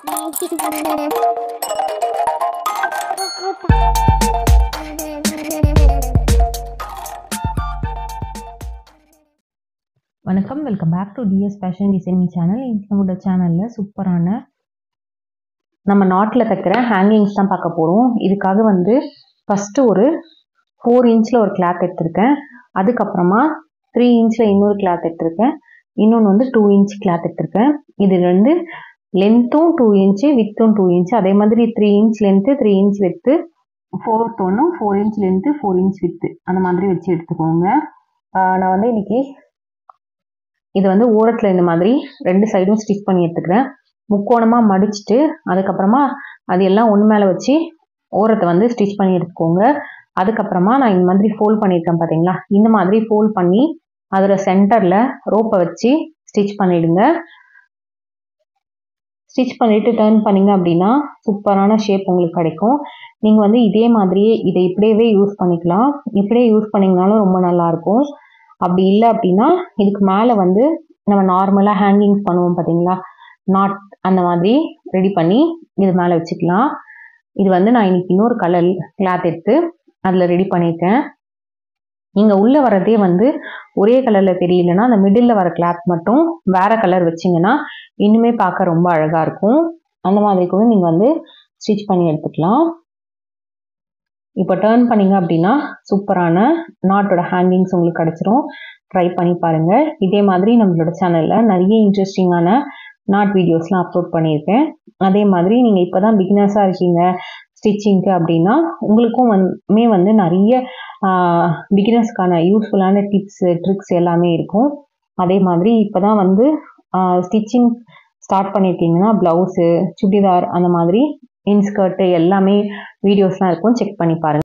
வணக்கம், welcome back to DS fashion designing channel. நம்மளோட சேனலில் சூப்பரான நம்ம நாட்டில் தைக்கிற ஹேங்கிங்ஸ் தான் பார்க்க போகிறோம். இதுக்காக ஃபஸ்ட்டு ஒரு 4 இன்ச்சில் ஒரு கிளாத் எடுத்திருக்கேன். அதுக்கப்புறமா 3 இன்ச்சில் இன்னொரு கிளாத் எடுத்திருக்கேன். இன்னொன்று 2 இன்ச் கிளாத் எடுத்திருக்கேன். இது லென்த்தும் 2 இன்ச்சு, வித்தும் 2 இன்ச்சு. அதே மாதிரி 3 inch length, 3 inch with, 4 inch length, 4 inch with, அந்த மாதிரி வச்சு எடுத்துக்கோங்க. நான் இன்னைக்கு இது ஓரத்தில் இந்த மாதிரி 2 சைடும் ஸ்டிச் பண்ணி எடுத்துக்கிறேன். முக்கோணமாக மடிச்சுட்டு அதுக்கப்புறமா அது எல்லாம் ஒன்று மேலே வச்சு ஓரத்தை ஸ்டிச் பண்ணி எடுத்துக்கோங்க. அதுக்கப்புறமா நான் இந்த மாதிரி ஃபோல்ட் பண்ணியிருக்கேன் பார்த்தீங்களா, இந்த மாதிரி ஃபோல்ட் பண்ணி அதோட சென்டரில் ரோப்பை வச்சு ஸ்டிச் பண்ணிவிடுங்க. ஸ்டிச் பண்ணிவிட்டு டர்ன் பண்ணிங்க அப்படின்னா சூப்பரான ஷேப் உங்களுக்கு கிடைக்கும். நீங்கள் இதே மாதிரியே இதை இப்படியே யூஸ் பண்ணிக்கலாம். இப்படியே யூஸ் பண்ணிங்கனாலும் ரொம்ப நல்லாயிருக்கும். அப்படி இல்லை அப்படின்னா இதுக்கு மேலே நம்ம நார்மலாக ஹேங்கிங்ஸ் பண்ணுவோம் பார்த்தீங்களா, நாட் அந்த மாதிரி ரெடி பண்ணி இது மேலே வச்சுக்கலாம். இது நான் இன்னைக்கு இன்னொரு கலர் கிளாத் எடுத்து அதில் ரெடி பண்ணியிருக்கேன். நீங்கள் உள்ளே வரதே ஒரே கலரில் தெரியலன்னா அந்த மிடில் வர கிளாத் மட்டும் வேறு கலர் வச்சிங்கன்னா இன்னுமே பார்க்க ரொம்ப அழகாக இருக்கும். அந்த மாதிரி கூட நீங்கள் ஸ்டிச் பண்ணி எடுத்துக்கலாம். இப்போ டர்ன் பண்ணிங்க அப்படின்னா சூப்பரான நாட்டோட ஹேங்கிங்ஸ் உங்களுக்கு கிடச்சிரும். ட்ரை பண்ணி பாருங்கள். இதே மாதிரி நம்மளோட சேனலில் நிறைய இன்ட்ரெஸ்டிங்கான நாட் வீடியோஸ்லாம் அப்லோட் பண்ணியிருக்கேன். அதே மாதிரி நீங்கள் இப்போ தான் பிகினர்ஸாக இருக்கீங்க ஸ்டிச்சிங்க்கு அப்படின்னா உங்களுக்கும் நிறைய பிகினர்ஸ்க்கான யூஸ்ஃபுல்லான டிப்ஸு ட்ரிக்ஸ் எல்லாமே இருக்கும். அதே மாதிரி இப்போ தான் ஸ்டிச்சிங் ஸ்டார்ட் பண்ணியிருக்கீங்கன்னா ப்ளவுஸு, சுடிதார், அந்த மாதிரி இன்ஸ்கர்ட்டு எல்லாமே வீடியோஸ்லாம் இருக்கும். செக் பண்ணி பாருங்கள்.